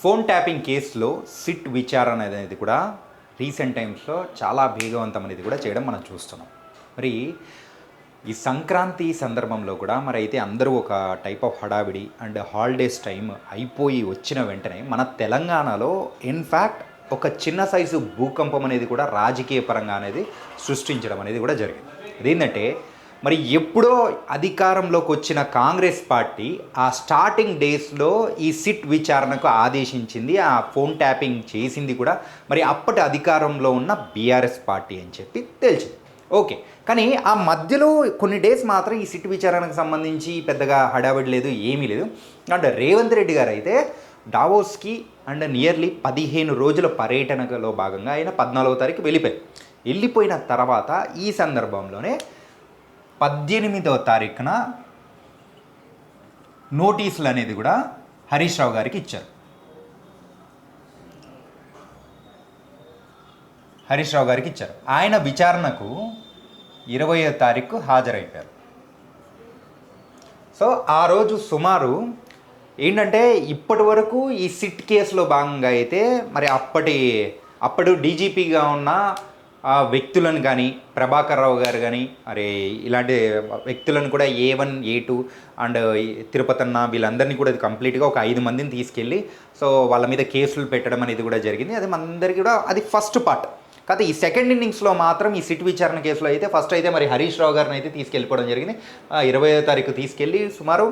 Phone tapping కేసులో SIT విచారణ అనేది కూడా రీసెంట్ టైమ్స్లో చాలా వేగవంతం అనేది కూడా చేయడం మనం చూస్తున్నాం. మరి ఈ సంక్రాంతి సందర్భంలో కూడా మరి అయితే అందరూ ఒక టైప్ ఆఫ్ హడావిడి అండ్ హాలిడేస్ టైం అయిపోయి వచ్చిన వెంటనే మన తెలంగాణలో ఇన్ఫ్యాక్ట్ ఒక చిన్న సైజు భూకంపం అనేది కూడా రాజకీయ పరంగా అనేది సృష్టించడం అనేది కూడా జరిగింది. అదేంటంటే మరి ఎప్పుడో అధికారంలోకి వచ్చిన కాంగ్రెస్ పార్టీ ఆ స్టార్టింగ్ డేస్లో ఈ సిట్ విచారణకు ఆదేశించింది, ఆ ఫోన్ ట్యాపింగ్ చేసింది కూడా మరి అప్పటి అధికారంలో ఉన్న బీఆర్ఎస్ పార్టీ అని చెప్పి తెలిసింది. ఓకే, కానీ ఆ మధ్యలో కొన్ని డేస్ మాత్రం ఈ సిట్ విచారణకు సంబంధించి పెద్దగా హడావిడి లేదు, ఏమీ లేదు. అండ్ రేవంత్ రెడ్డి గారు అయితే డావోస్కి అండ్ నియర్లీ 15 రోజుల పర్యటనలో భాగంగా ఆయన 14వ తారీఖు వెళ్ళిపోయిన తర్వాత ఈ సందర్భంలోనే 18వ తారీఖున నోటీసులు అనేది కూడా హరీష్ రావు గారికి ఇచ్చారు. ఆయన విచారణకు 20వ తారీఖు హాజరైపోయారు. సో ఆ రోజు సుమారు ఏంటంటే ఇప్పటి వరకు ఈ సిట్ కేసులో భాగంగా అయితే మరి అప్పుడు డీజీపీగా ఉన్న వ్యక్తులను కానీ ప్రభాకర్ రావు గారు కానీ మరి ఇలాంటి వ్యక్తులను కూడా A1 A2 అండ్ తిరుపతన్న వీళ్ళందరినీ కూడా కంప్లీట్గా ఒక 5 మందిని తీసుకెళ్ళి సో వాళ్ళ మీద కేసులు పెట్టడం అనేది కూడా జరిగింది. అది మనందరికీ కూడా అది ఫస్ట్ పార్ట్. కాకపోతే ఈ సెకండ్ ఇన్నింగ్స్లో మాత్రం ఈ సిట్ విచారణ కేసులో అయితే ఫస్ట్ అయితే మరి హరీష్ రావు గారిని అయితే తీసుకెళ్ళిపోవడం జరిగింది. 20వ తారీఖు తీసుకెళ్ళి సుమారు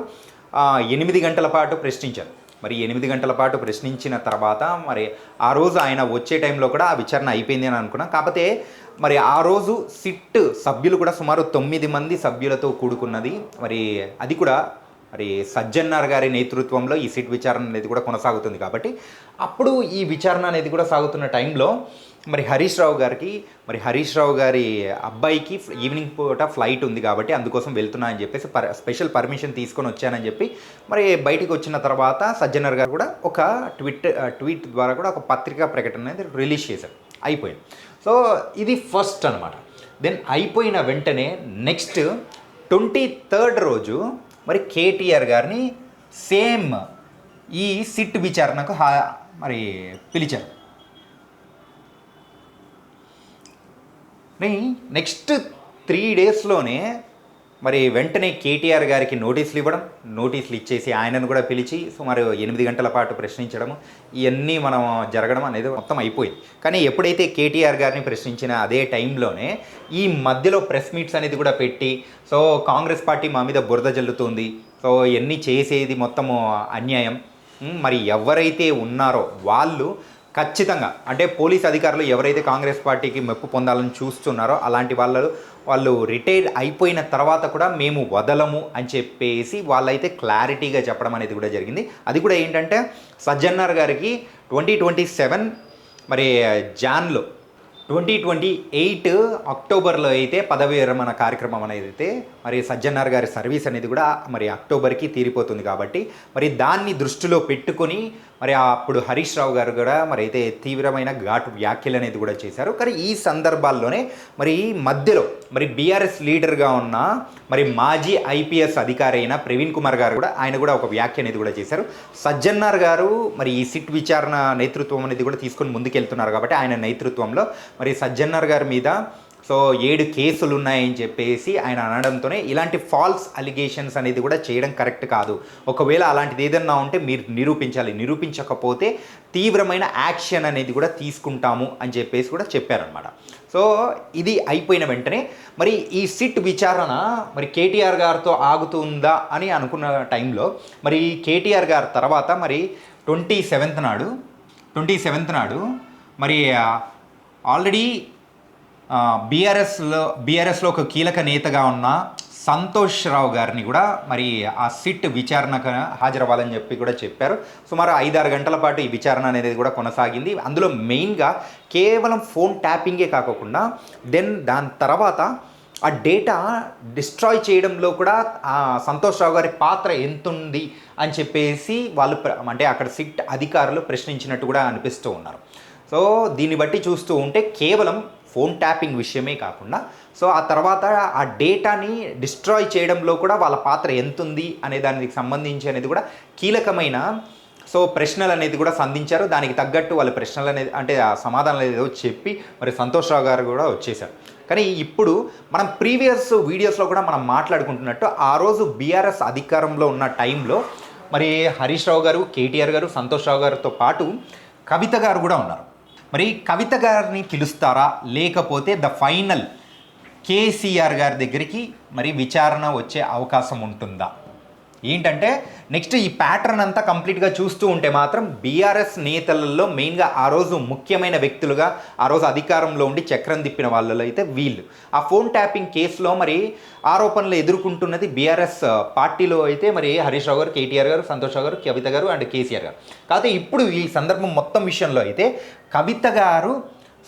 8 గంటల పాటు ప్రశ్నించారు. మరి 8 గంటల పాటు ప్రశ్నించిన తర్వాత మరి ఆ రోజు ఆయన వచ్చే టైంలో కూడా ఆ విచారణ అయిపోయింది అని అనుకున్నాం. కాకపోతే మరి ఆ రోజు సిట్ సభ్యులు కూడా సుమారు 9 మంది సభ్యులతో కూడుకున్నది. మరి అది కూడా మరి సజ్జన్నార్ గారి నేతృత్వంలో ఈ సిట్ విచారణ అనేది కూడా కొనసాగుతుంది. కాబట్టి అప్పుడు ఈ విచారణ అనేది కూడా సాగుతున్న టైంలో మరి హరీష్ రావు గారి అబ్బాయికి ఈవినింగ్ పూట ఫ్లైట్ ఉంది కాబట్టి అందుకోసం వెళ్తున్నా అని చెప్పేసి స్పెషల్ పర్మిషన్ తీసుకొని వచ్చానని చెప్పి మరి బయటికి వచ్చిన తర్వాత సజ్జనర్ గారు కూడా ఒక ట్వీట్ ద్వారా కూడా ఒక పత్రికా ప్రకటన అనేది రిలీజ్ చేశారు. అయిపోయింది. సో ఇది ఫస్ట్ అనమాట. దెన్ అయిపోయిన వెంటనే నెక్స్ట్ 23rd రోజు మరి కేటీఆర్ గారిని సేమ్ ఈ సిట్ విచారణకు మరి పిలిచారు. నెక్స్ట్ 3 డేస్లోనే మరి వెంటనే కేటీఆర్ గారికి నోటీసులు ఇచ్చేసి ఆయనను కూడా పిలిచి సుమారు 8 గంటల పాటు ప్రశ్నించడము ఇవన్నీ మనం జరగడం అనేది మొత్తం అయిపోయింది. కానీ ఎప్పుడైతే కేటీఆర్ గారిని ప్రశ్నించిన అదే టైంలోనే ఈ మధ్యలో ప్రెస్ మీట్స్ అనేది కూడా పెట్టి సో కాంగ్రెస్ పార్టీ మా మీద బురద జల్లుతుంది, సో ఇవన్నీ చేసేది మొత్తము అన్యాయం, మరి ఎవరైతే ఉన్నారో వాళ్ళు ఖచ్చితంగా అంటే పోలీస్ అధికారులు ఎవరైతే కాంగ్రెస్ పార్టీకి మెప్పు పొందాలని చూస్తున్నారో అలాంటి వాళ్ళు రిటైర్ అయిపోయిన తర్వాత కూడా మేము వదలము అని చెప్పేసి వాళ్ళైతే క్లారిటీగా చెప్పడం అనేది కూడా జరిగింది. అది కూడా ఏంటంటే సజ్జన్నార్ గారికి 2027 మరి జాన్లో 2028 అక్టోబర్లో అయితే పదవి విరమణ కార్యక్రమం అనేది అయితే మరి సజ్జన్నార్ గారి సర్వీస్ అనేది కూడా మరి అక్టోబర్కి తీరిపోతుంది. కాబట్టి మరి దాన్ని దృష్టిలో పెట్టుకొని మరి అప్పుడు హరీష్ రావు గారు కూడా మరి అయితే తీవ్రమైన ఘాటు వ్యాఖ్యలు అనేది కూడా చేశారు. కానీ ఈ సందర్భాల్లోనే మరి మధ్యలో మరి బీఆర్ఎస్ లీడర్గా ఉన్న మరి మాజీ IPS అధికారి అయిన ప్రవీణ్ కుమార్ గారు కూడా ఆయన కూడా ఒక వ్యాఖ్య అనేది కూడా చేశారు. సజ్జన్నార్ గారు మరి ఈ సిట్ విచారణ నేతృత్వం అనేది కూడా తీసుకొని ముందుకెళ్తున్నారు కాబట్టి ఆయన నేతృత్వంలో మరి సజ్జన్నార్ గారి మీద సో 7 కేసులు ఉన్నాయని చెప్పేసి ఆయన అనడంతోనే ఇలాంటి ఫాల్స్ అలిగేషన్స్ అనేది కూడా చేయడం కరెక్ట్ కాదు, ఒకవేళ అలాంటిది ఏదన్నా ఉంటే మీరు నిరూపించకపోతే తీవ్రమైన యాక్షన్ అనేది కూడా తీసుకుంటాము అని చెప్పేసి కూడా చెప్పారనమాట. సో ఇది అయిపోయిన వెంటనే మరి ఈ సిట్ విచారణ మరి కేటీఆర్ గారితో ఆగుతుందా అని అనుకున్న టైంలో మరి కేటీఆర్ గారి తర్వాత మరి 27th నాడు మరి ఆల్రెడీ బీఆర్ఎస్లో ఒక కీలక నేతగా ఉన్న సంతోష్ రావు గారిని కూడా మరి ఆ సిట్ విచారణకు హాజరవ్వాలని చెప్పి కూడా చెప్పారు. సుమారు 5-6 గంటల పాటు ఈ విచారణ అనేది కూడా కొనసాగింది. అందులో మెయిన్గా కేవలం ఫోన్ ట్యాపింగే కాకుండా దాని తర్వాత ఆ డేటా డిస్ట్రాయ్ చేయడంలో కూడా ఆ సంతోష్ రావు గారి పాత్ర ఎంతుంది అని చెప్పేసి వాళ్ళు అంటే అక్కడ సిట్ అధికారులు ప్రశ్నించినట్టు కూడా అనిపిస్తూ ఉన్నారు. సో దీన్ని బట్టి చూస్తూ ఉంటే కేవలం ఫోన్ ట్యాపింగ్ విషయమే కాకుండా సో ఆ తర్వాత ఆ డేటాని డిస్ట్రాయ్ చేయడంలో కూడా వాళ్ళ పాత్ర ఎంతుంది అనే దానికి సంబంధించి అనేది కూడా కీలకమైన సో ప్రశ్నలు అనేది కూడా సంధించారు. దానికి తగ్గట్టు వాళ్ళ ప్రశ్నలు అనేది అంటే ఆ సమాధానాలు ఏదో చెప్పి మరి సంతోష్ రావు గారు కూడా వచ్చేసారు. కానీ ఇప్పుడు మనం ప్రీవియస్ వీడియోస్లో కూడా మనం మాట్లాడుకుంటున్నట్టు ఆ రోజు బీఆర్ఎస్ అధికారంలో ఉన్న టైంలో మరి హరీష్ రావు గారు, కేటీఆర్ గారు, సంతోష్ రావు గారితో పాటు కవిత గారు కూడా ఉన్నారు. మరి కవిత గారిని పిలుస్తారా, లేకపోతే ద ఫైనల్ కేసీఆర్ గారి దగ్గరికి మరి విచారణ వచ్చే అవకాశం ఉంటుందా? ఏంటంటే నెక్స్ట్ ఈ ప్యాటర్న్ అంతా కంప్లీట్గా చూస్తూ ఉంటే మాత్రం బీఆర్ఎస్ నేతలలో మెయిన్గా ఆ రోజు ముఖ్యమైన వ్యక్తులుగా ఆ రోజు అధికారంలో ఉండి చక్రం తిప్పిన వాళ్ళలో అయితే వీళ్ళు. ఆ ఫోన్ ట్యాపింగ్ కేసులో మరి ఆరోపణలు ఎదుర్కొంటున్నది బీఆర్ఎస్ పార్టీలో అయితే మరి హరీష్ రావు గారు, కేటీఆర్ గారు, సంతోష్ రావు గారు, కవిత గారు అండ్ కేసీఆర్ గారు. కాకపోతే ఇప్పుడు ఈ సందర్భం మొత్తం విషయంలో అయితే కవిత గారు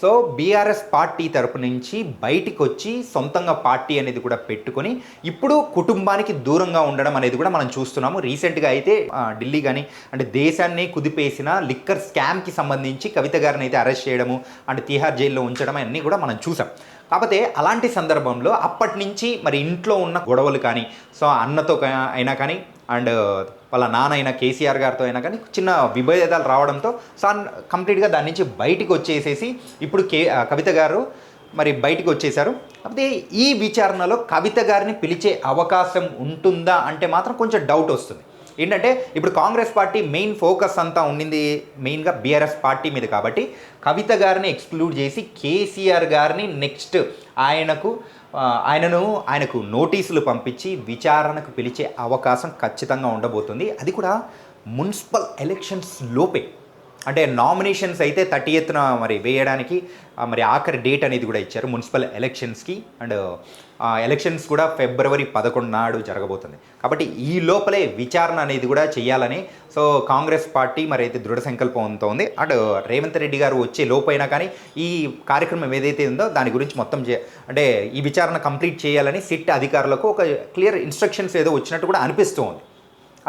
సో బీఆర్ఎస్ పార్టీ తరపు నుంచి బయటికి వచ్చి సొంతంగా పార్టీ అనేది కూడా పెట్టుకొని ఇప్పుడు కుటుంబానికి దూరంగా ఉండడం అనేది కూడా మనం చూస్తున్నాము. రీసెంట్గా అయితే ఢిల్లీ కానీ అంటే దేశాన్ని కుదిపేసిన లిక్కర్ స్కామ్కి సంబంధించి కవిత గారిని అయితే అరెస్ట్ చేయడము అండ్ తిహార్ జైల్లో ఉంచడం అన్నీ కూడా మనం చూసాం. కాకపోతే అలాంటి సందర్భంలో అప్పటి నుంచి మరి ఇంట్లో ఉన్న గొడవలు కానీ సో అన్నతో అయినా కానీ అండ్ వాళ్ళ నాన్న అయినా కేసీఆర్ గారితో అయినా కానీ చిన్న విభేదాలు రావడంతో సో కంప్లీట్గా దాని నుంచి బయటికి వచ్చేసేసి ఇప్పుడు కవిత గారు మరి బయటికి వచ్చేసారు. కాకపోతే ఈ విచారణలో కవిత గారిని పిలిచే అవకాశం ఉంటుందా అంటే మాత్రం కొంచెం డౌట్ వస్తుంది. ఏంటంటే ఇప్పుడు కాంగ్రెస్ పార్టీ మెయిన్ ఫోకస్ అంతా ఉండింది మెయిన్గా బీఆర్ఎస్ పార్టీ మీద కాబట్టి కవిత గారిని ఎక్స్క్లూడ్ చేసి కేసీఆర్ గారిని నెక్స్ట్ ఆయనకు నోటీసులు పంపించి విచారణకు పిలిచే అవకాశం ఖచ్చితంగా ఉండబోతుంది. అది కూడా మున్సిపల్ ఎలక్షన్స్ లోపే. అంటే నామినేషన్స్ అయితే 30th మరి వేయడానికి మరి ఆఖరి డేట్ అనేది కూడా ఇచ్చారు మున్సిపల్ ఎలక్షన్స్కి. అండ్ ఎలక్షన్స్ కూడా February 11 నాడు జరగబోతుంది. కాబట్టి ఈ లోపలే విచారణ అనేది కూడా చేయాలని సో కాంగ్రెస్ పార్టీ మరి అయితే దృఢ సంకల్పంతో ఉంది. అండ్ రేవంత్ రెడ్డి గారు వచ్చే లోపైనా కానీ ఈ కార్యక్రమం ఏదైతే ఉందో దాని గురించి మొత్తం అంటే ఈ విచారణ కంప్లీట్ చేయాలని సిట్ అధికారులకు ఒక క్లియర్ ఇన్స్ట్రక్షన్స్ ఏదో వచ్చినట్టు కూడా అనిపిస్తూ ఉంది.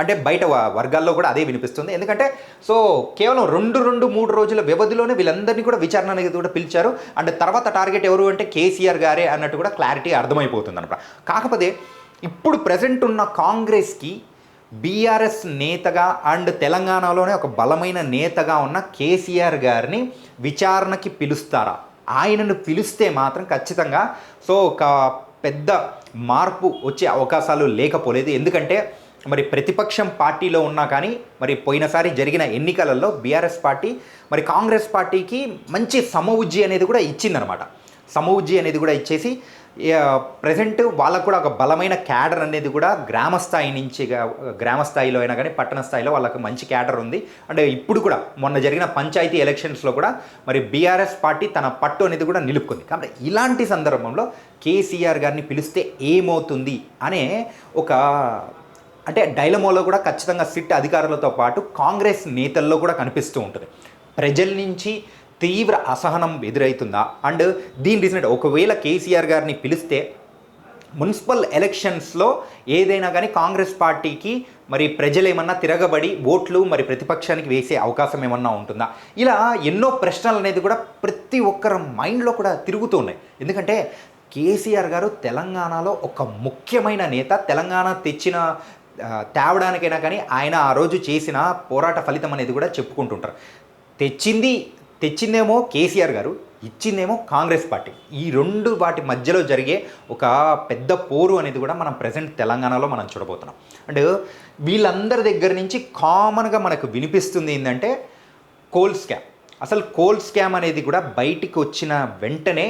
అంటే బయట వర్గాల్లో కూడా అదే వినిపిస్తుంది. ఎందుకంటే సో కేవలం 2-3 రోజుల వ్యవధిలోనే వీళ్ళందరినీ కూడా విచారణ అనేది కూడా పిలిచారు. అండ్ తర్వాత టార్గెట్ ఎవరు అంటే కేసీఆర్ గారే అన్నట్టు కూడా క్లారిటీ అర్థమైపోతుంది అనమాట. కాకపోతే ఇప్పుడు ప్రజెంట్ ఉన్న కాంగ్రెస్కి బీఆర్ఎస్ నేతగా అండ్ తెలంగాణలోనే ఒక బలమైన నేతగా ఉన్న కేసీఆర్ గారిని విచారణకి పిలుస్తారా? ఆయనను పిలిస్తే మాత్రం ఖచ్చితంగా సో ఒక పెద్ద మార్పు వచ్చే అవకాశాలు లేకపోలేదు. ఎందుకంటే మరి ప్రతిపక్షం పార్టీలో ఉన్నా కానీ మరి పోయినసారి జరిగిన ఎన్నికలలో బీఆర్ఎస్ పార్టీ మరి కాంగ్రెస్ పార్టీకి మంచి సమవుజ్జి అనేది కూడా ఇచ్చిందనమాట. సమవుజ్జి అనేది కూడా ఇచ్చేసి ప్రజెంట్ వాళ్ళకు కూడా ఒక బలమైన క్యాడర్ అనేది కూడా గ్రామ స్థాయిలో అయినా కానీ పట్టణ స్థాయిలో వాళ్ళకి మంచి క్యాడర్ ఉంది. అంటే ఇప్పుడు కూడా మొన్న జరిగిన పంచాయతీ ఎలక్షన్స్లో కూడా మరి బీఆర్ఎస్ పార్టీ తన పట్టు అనేది కూడా నిలుపుకుంది. కాబట్టి ఇలాంటి సందర్భంలో కేసీఆర్ గారిని పిలిస్తే ఏమవుతుంది అనే ఒక అంటే డైలమోలో కూడా ఖచ్చితంగా సిట్ అధికారులతో పాటు కాంగ్రెస్ నేతల్లో కూడా కనిపిస్తూ ఉంటుంది. ప్రజల నుంచి తీవ్ర అసహనం ఎదురవుతుందా? అండ్ దీని రీజన్ ఒకవేళ కేసీఆర్ గారిని పిలిస్తే మున్సిపల్ ఎలక్షన్స్లో ఏదైనా కానీ కాంగ్రెస్ పార్టీకి మరి ప్రజలు ఏమన్నా తిరగబడి ఓట్లు మరి ప్రతిపక్షానికి వేసే అవకాశం ఏమన్నా ఉంటుందా? ఇలా ఎన్నో ప్రశ్నలు అనేది కూడా ప్రతి ఒక్కరి మైండ్లో కూడా తిరుగుతూ ఉన్నాయి. ఎందుకంటే కేసీఆర్ గారు తెలంగాణలో ఒక ముఖ్యమైన నేత. తెలంగాణ తేవడానికైనా కానీ ఆయన ఆ రోజు చేసిన పోరాట ఫలితం అనేది కూడా చెప్పుకుంటుంటారు. తెచ్చిందేమో కేసీఆర్ గారు, ఇచ్చిందేమో కాంగ్రెస్ పార్టీ. ఈ రెండు వాటి మధ్యలో జరిగే ఒక పెద్ద పోరు అనేది కూడా మనం ప్రజెంట్ తెలంగాణలో మనం చూడబోతున్నాం. అండ్ వీళ్ళందరి దగ్గర నుంచి కామన్గా మనకు వినిపిస్తుంది ఏంటంటే కోల్ స్కామ్. అసలు కోల్ స్కామ్ అనేది కూడా బయటికి వచ్చిన వెంటనే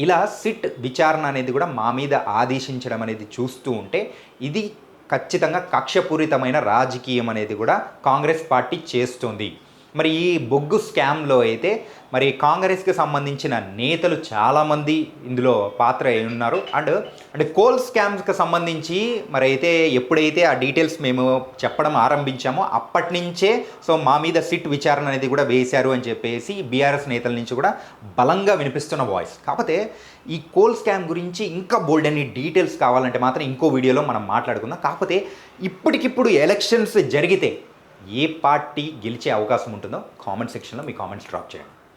ఇలా సిట్ విచారణ అనేది కూడా మా మీద ఆదేశించడం అనేది చూస్తూ ఉంటే ఇది ఖచ్చితంగా కక్షపూరితమైన రాజకీయం అనేది కూడా కాంగ్రెస్ పార్టీ చేస్తుంది. మరి ఈ బొగ్గు స్కామ్లో అయితే మరి కాంగ్రెస్కి సంబంధించిన నేతలు చాలామంది ఇందులో పాత్ర ఉన్నారు. అండ్ కోల్ స్కామ్స్కి సంబంధించి మరి అయితే ఎప్పుడైతే ఆ డీటెయిల్స్ మేము చెప్పడం ఆరంభించామో అప్పటి నుంచే సో మా మీద సిట్ విచారణ అనేది కూడా వేశారు అని చెప్పేసి బీఆర్ఎస్ నేతల నుంచి కూడా బలంగా వినిపిస్తున్న వాయిస్. కాకపోతే ఈ కోల్ స్కామ్ గురించి ఇంకా బోల్డ్ అన్ని డీటెయిల్స్ కావాలంటే మాత్రం ఇంకో వీడియోలో మనం మాట్లాడుకుందాం. కాకపోతే ఇప్పటికిప్పుడు ఎలక్షన్స్ జరిగితే ఏ పార్టీ గెలిచే అవకాశం ఉంటుందో కామెంట్ సెక్షన్లో మీ కామెంట్స్ డ్రాప్ చేయండి.